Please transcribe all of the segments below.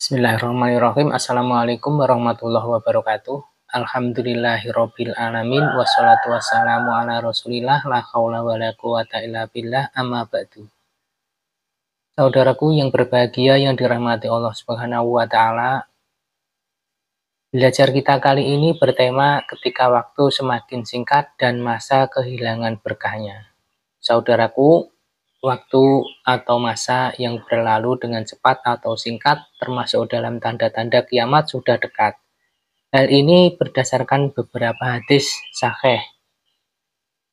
Bismillahirrahmanirrahim. Assalamualaikum warahmatullahi wabarakatuh. Alhamdulillahirabbil alamin wassalatu wassalamu ala Rasulillah la haula wala quwata illa billah amma ba'du. Saudaraku yang berbahagia yang dirahmati Allah Subhanahu wa taala, belajar kita kali ini bertema ketika waktu semakin singkat dan masa kehilangan berkahnya. Saudaraku, waktu atau masa yang berlalu dengan cepat atau singkat termasuk dalam tanda-tanda kiamat sudah dekat. Hal ini berdasarkan beberapa hadis sahih.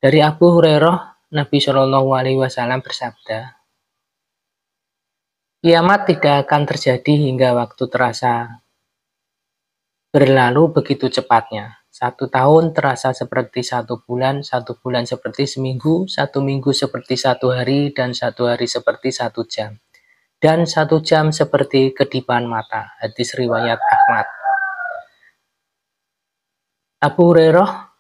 Dari Abu Hurairah, Nabi Shallallahu Alaihi Wasallam bersabda, kiamat tidak akan terjadi hingga waktu terasa berlalu begitu cepatnya. 1 tahun terasa seperti 1 bulan, 1 bulan seperti seminggu, 1 minggu seperti 1 hari, dan 1 hari seperti 1 jam. Dan 1 jam seperti kedipan mata. Hadis riwayat Ahmad. Abu Hurairah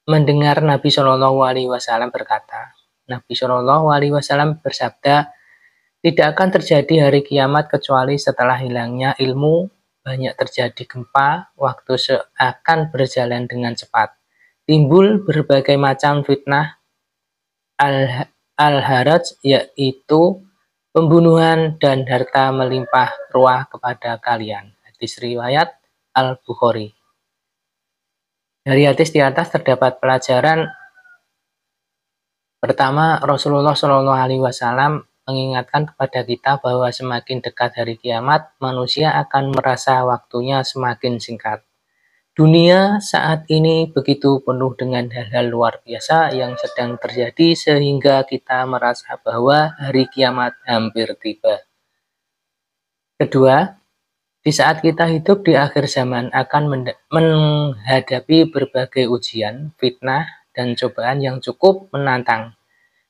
mendengar Nabi Shallallahu Alaihi Wasallam berkata, Nabi Shallallahu Alaihi Wasallam bersabda, tidak akan terjadi hari kiamat kecuali setelah hilangnya ilmu, banyak terjadi gempa, waktu akan berjalan dengan cepat. Timbul berbagai macam fitnah, al-haraj, yaitu pembunuhan dan harta melimpah ruah kepada kalian. Hadis riwayat Al-Bukhari. Dari hadis di atas terdapat pelajaran. Pertama, Rasulullah Shallallahu Alaihi Wasallam mengingatkan kepada kita bahwa semakin dekat hari kiamat, manusia akan merasa waktunya semakin singkat. Dunia saat ini begitu penuh dengan hal-hal luar biasa yang sedang terjadi sehingga kita merasa bahwa hari kiamat hampir tiba. Kedua, di saat kita hidup di akhir zaman akan menghadapi berbagai ujian, fitnah, dan cobaan yang cukup menantang.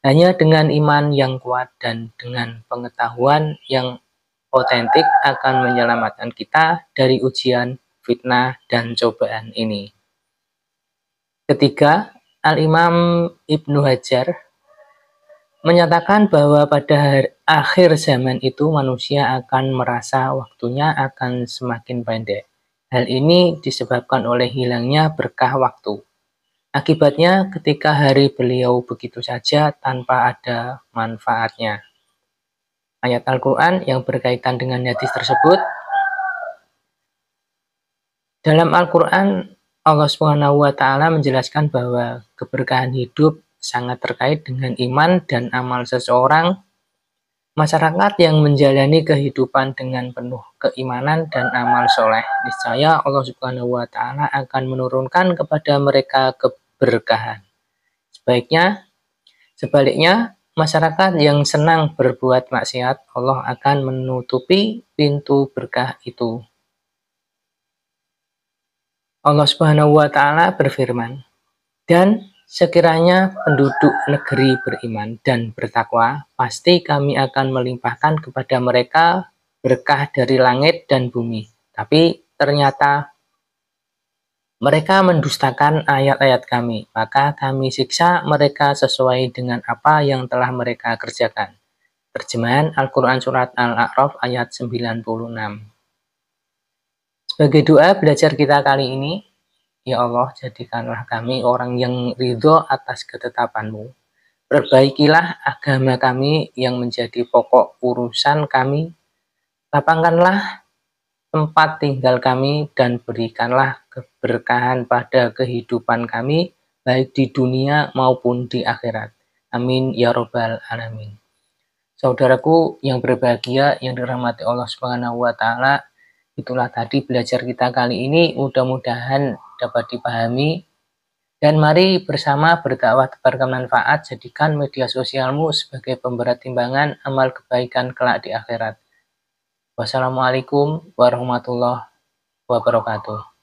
Hanya dengan iman yang kuat dan dengan pengetahuan yang otentik akan menyelamatkan kita dari ujian, fitnah, dan cobaan ini. Ketiga, Al-Imam Ibnu Hajar menyatakan bahwa pada akhir zaman itu manusia akan merasa waktunya akan semakin pendek. Hal ini disebabkan oleh hilangnya berkah waktu. Akibatnya ketika hari beliau begitu saja tanpa ada manfaatnya. Ayat Al-Quran yang berkaitan dengan hadis tersebut. Dalam Al-Quran, Allah Subhanahu wa Ta'ala menjelaskan bahwa keberkahan hidup sangat terkait dengan iman dan amal seseorang. Masyarakat yang menjalani kehidupan dengan penuh keimanan dan amal soleh, niscaya Allah Subhanahu wa Ta'ala akan menurunkan kepada mereka keberkahan. Sebaliknya, masyarakat yang senang berbuat maksiat, Allah akan menutupi pintu berkah itu. Allah Subhanahu wa Ta'ala berfirman, dan sekiranya penduduk negeri beriman dan bertakwa, pasti kami akan melimpahkan kepada mereka berkah dari langit dan bumi. Tapi ternyata mereka mendustakan ayat-ayat kami, maka kami siksa mereka sesuai dengan apa yang telah mereka kerjakan. Terjemahan Al-Quran Surat Al-A'raf ayat 96. Sebagai doa belajar kita kali ini, ya Allah, jadikanlah kami orang yang ridho atas ketetapan-Mu. Perbaikilah agama kami yang menjadi pokok urusan kami. Lapangkanlah tempat tinggal kami dan berikanlah keberkahan pada kehidupan kami, baik di dunia maupun di akhirat. Amin ya robbal alamin. Saudaraku yang berbahagia yang dirahmati Allah Subhanahu wa Ta'ala, itulah tadi belajar kita kali ini, mudah-mudahan dapat dipahami. Dan mari bersama berdakwah tebar manfaat, jadikan media sosialmu sebagai pemberat timbangan amal kebaikan kelak di akhirat. Wassalamualaikum warahmatullahi wabarakatuh.